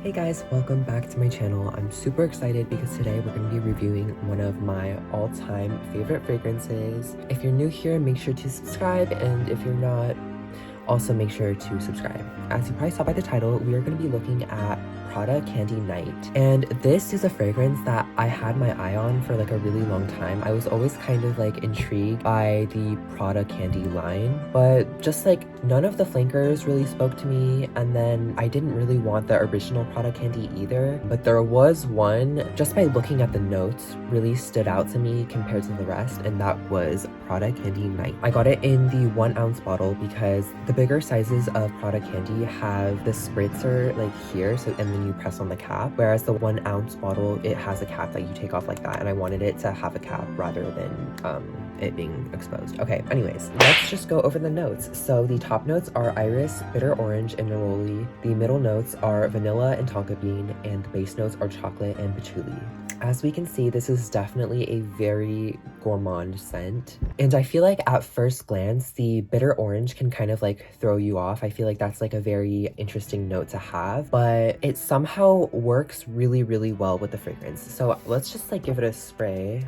Hey guys, welcome back to my channel. I'm super excited because today we're going to be reviewing one of my all-time favorite fragrances. If you're new here, make sure to subscribe, and if you're not, also make sure to subscribe. As you probably saw by the title, we are going to be looking at Prada Candy Night. And this is a fragrance that I had my eye on for like a really long time. I was always kind of like intrigued by the Prada Candy line, but just like none of the flankers really spoke to me. And then I didn't really want the original Prada Candy either, but there was one just by looking at the notes really stood out to me compared to the rest, and that was Prada Candy Night. I got it in the 1 ounce bottle because the bigger sizes of Prada Candy have the spritzer like here, so and then you press on the cap, whereas the 1 ounce bottle, it has a cap that you take off like that, and I wanted it to have a cap rather than it being exposed. Okay, anyways, let's just go over the notes. So the top notes are iris, bitter orange, and neroli. The middle notes are vanilla and tonka bean, and the base notes are chocolate and patchouli. As we can see, this is definitely a very gourmand scent. And I feel like at first glance, the bitter orange can kind of like throw you off. I feel like that's like a very interesting note to have, but it somehow works really, really well with the fragrance. So let's just like give it a spray.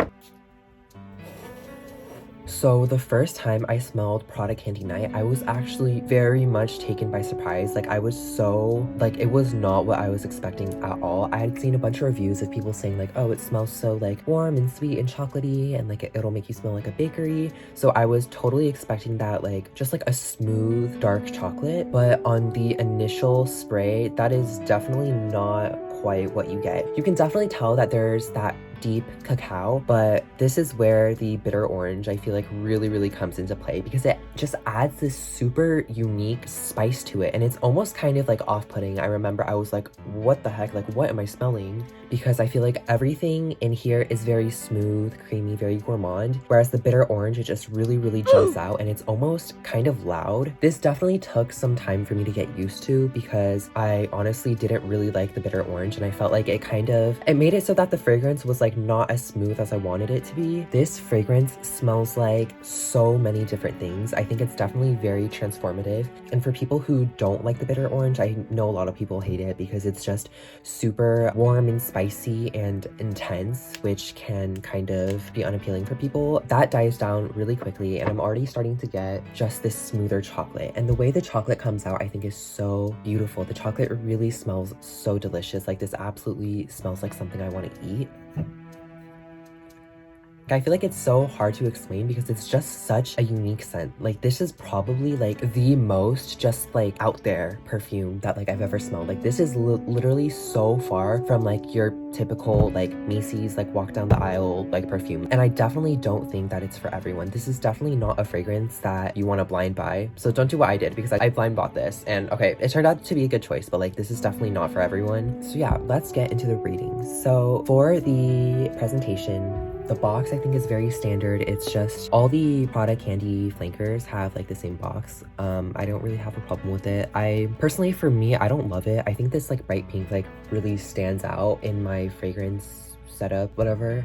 So the first time I smelled Prada Candy Night, I was actually very much taken by surprise. Like I was so, like it was not what I was expecting at all. I had seen a bunch of reviews of people saying like, oh, it smells so like warm and sweet and chocolatey, and like it'll make you smell like a bakery. So I was totally expecting that, like just like a smooth dark chocolate, but on the initial spray, that is definitely not quite what you get. You can definitely tell that there's that deep cacao, but this is where the bitter orange I feel like really comes into play, because it just adds this super unique spice to it, and it's almost kind of like off-putting. I remember I was like, what the heck, like what am I smelling? Because I feel like everything in here is very smooth, creamy, very gourmand, whereas the bitter orange, it just really jumps out, and it's almost kind of loud. This definitely took some time for me to get used to, because I honestly didn't really like the bitter orange, and I felt like it made it so that the fragrance was like not as smooth as I wanted it to be. This fragrance smells like so many different things. I think it's definitely very transformative, and for people who don't like the bitter orange, I know a lot of people hate it because it's just super warm and spicy and intense, which can kind of be unappealing for people. That dies down really quickly, and I'm already starting to get just this smoother chocolate, and the way the chocolate comes out I think is so beautiful. The chocolate really smells so delicious. Like this absolutely smells like something I want to eat. I feel like it's so hard to explain because it's just such a unique scent. Like this is probably like the most just like out there perfume that like I've ever smelled. Like this is literally so far from like your typical like Macy's like walk down the aisle like perfume, and I definitely don't think that it's for everyone. This is definitely not a fragrance that you want to blind buy, so don't do what I did, because I blind bought this, and okay, it turned out to be a good choice, but like this is definitely not for everyone. So yeah, let's get into the ratings. So for the presentation, the box I think is very standard. It's just all the Prada Candy flankers have like the same box. I don't really have a problem with it. I personally, for me, I don't love it. I think this like bright pink like really stands out in my fragrance setup, whatever,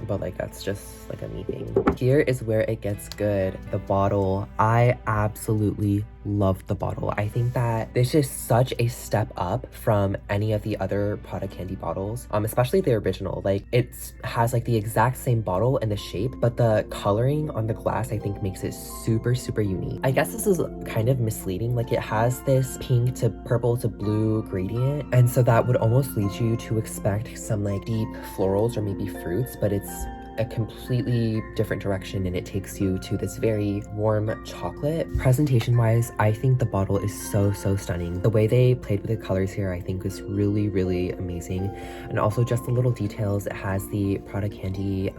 but like that's just like a me thing. Here is where it gets good. The bottle, I absolutely love the bottle. I think that this is such a step up from any of the other Prada Candy bottles, especially the original. Like it has like the exact same bottle and the shape, but the coloring on the glass I think makes it super unique. I guess this is kind of misleading. Like it has this pink to purple to blue gradient, and so that would almost lead you to expect some like deep florals or maybe fruits, but it's a completely different direction, and it takes you to this very warm chocolate. Presentation wise, I think the bottle is so stunning. The way they played with the colors here I think is really amazing, and also just the little details. It has the Prada Candy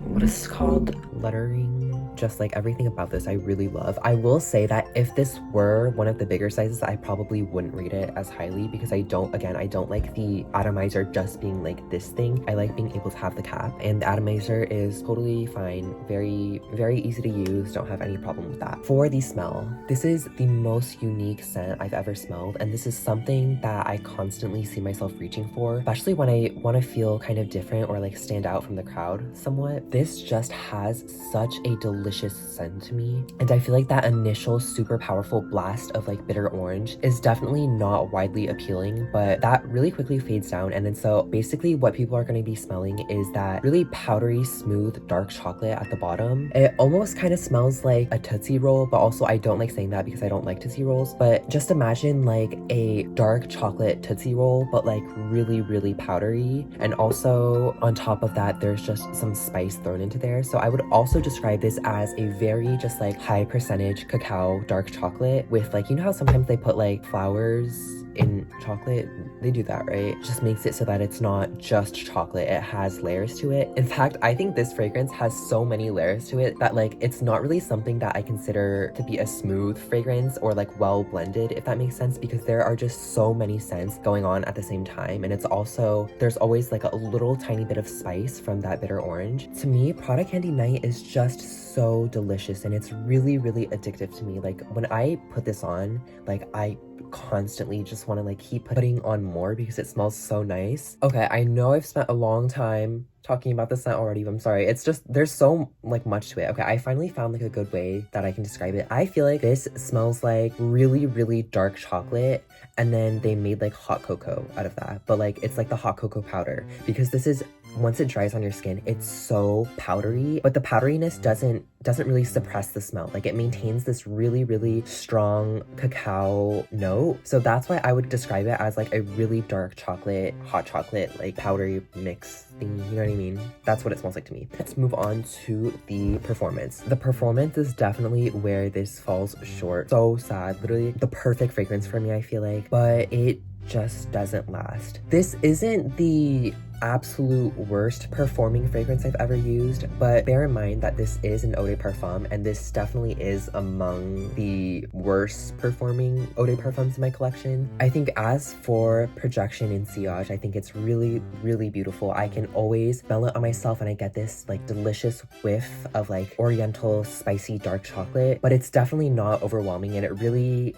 what is this called, lettering. Just like everything about this I really love. I will say that if this were one of the bigger sizes, I probably wouldn't rate it as highly, because I don't like the atomizer just being like this thing. I like being able to have the cap, and the atomizer is totally fine, very easy to use, don't have any problem with that. For the smell, this is the most unique scent I've ever smelled, and this is something that I constantly see myself reaching for, especially when I want to feel kind of different or like stand out from the crowd somewhat. This just has such a delicious delicious scent to me. And I feel like that initial super powerful blast of like bitter orange is definitely not widely appealing, but that really quickly fades down. And then so basically what people are going to be smelling is that really powdery, smooth, dark chocolate at the bottom. It almost kind of smells like a Tootsie Roll, but also I don't like saying that because I don't like Tootsie Rolls. But just imagine like a dark chocolate Tootsie Roll, but like really, really powdery. And also on top of that, there's just some spice thrown into there. So I would also describe this as a very just like high percentage cacao dark chocolate with like, you know how sometimes they put like flowers in chocolate? They do that, right? It just makes it so that it's not just chocolate, it has layers to it. In fact, I think this fragrance has so many layers to it that like it's not really something that I consider to be a smooth fragrance or like well blended, if that makes sense, because there are just so many scents going on at the same time. And it's also, there's always like a little tiny bit of spice from that bitter orange. To me, Prada Candy Night is just so delicious and it's really, really addictive to me. Like when I put this on, like I constantly just want to like keep putting on more because it smells so nice. Okay, I know I've spent a long time talking about the scent already, but I'm sorry. It's just, there's so like much to it. Okay, I finally found like a good way that I can describe it. I feel like this smells like really, really dark chocolate and then they made like hot cocoa out of that. But like, it's like the hot cocoa powder because this is, once it dries on your skin, it's so powdery, but the powderiness doesn't really suppress the smell. Like it maintains this really, really strong cacao note. So that's why I would describe it as like a really dark chocolate, hot chocolate, like powdery mix thing. You know what I mean? That's what it smells like to me. Let's move on to the performance. The performance is definitely where this falls short. So sad. Literally the perfect fragrance for me, I feel like, but it just doesn't last. This isn't the absolute worst performing fragrance I've ever used, but bear in mind that this is an eau de parfum and this definitely is among the worst performing eau de parfums in my collection. I think as for projection and sillage, I think it's really, really beautiful. I can always smell it on myself and I get this like delicious whiff of like oriental spicy dark chocolate, but it's definitely not overwhelming and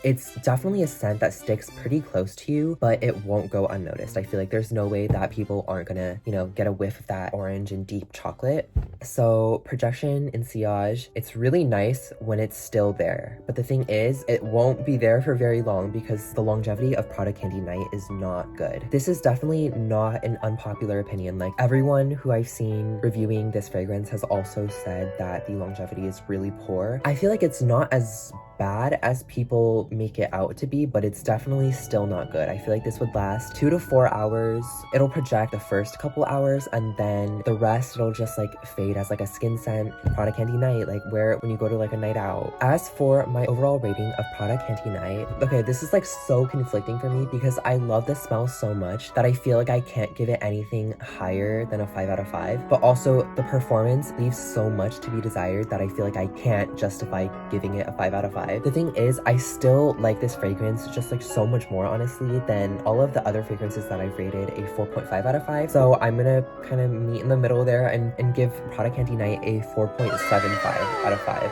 it's definitely a scent that sticks pretty close to you, but it won't go unnoticed. I feel like there's no way that people aren't gonna, you know, get a whiff of that orange and deep chocolate. So projection and sillage, it's really nice when it's still there. But the thing is, it won't be there for very long because the longevity of Prada Candy Night is not good. This is definitely not an unpopular opinion. Like everyone who I've seen reviewing this fragrance has also said that the longevity is really poor. I feel like it's not as bad as people make it out to be, but it's definitely still not good. I feel like this would last 2 to 4 hours. It'll project the first couple hours and then the rest it'll just like fade as like a skin scent. Prada Candy Night, like wear it when you go to like a night out. As for my overall rating of Prada Candy Night, okay, this is like so conflicting for me because I love the smell so much that I feel like I can't give it anything higher than a 5 out of 5, but also the performance leaves so much to be desired that I feel like I can't justify giving it a 5 out of 5. The thing is, I still like this fragrance just like so much more honestly than all of the other fragrances that I've rated a 4.5 out of 5. So I'm gonna kind of meet in the middle there and give Prada Candy Night a 4.75 out of 5.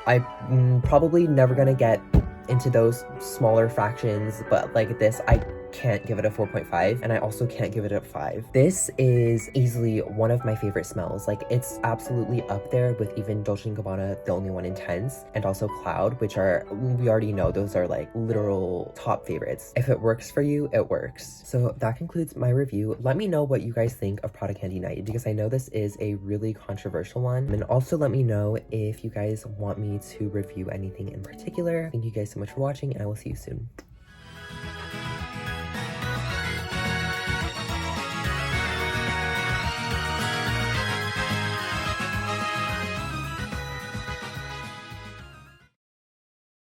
I'm probably never gonna get into those smaller fractions, but like this, I can't give it a 4.5 and I also can't give it a 5. This is easily one of my favorite smells. Like it's absolutely up there with even Dolce & Gabbana, The Only One Intense, and also Cloud, which are, we already know those are like literal top favorites. If it works for you, it works. So that concludes my review. Let me know what you guys think of Prada Candy Night because I know this is a really controversial one. And also let me know if you guys want me to review anything in particular. Thank you guys so much for watching and I will see you soon.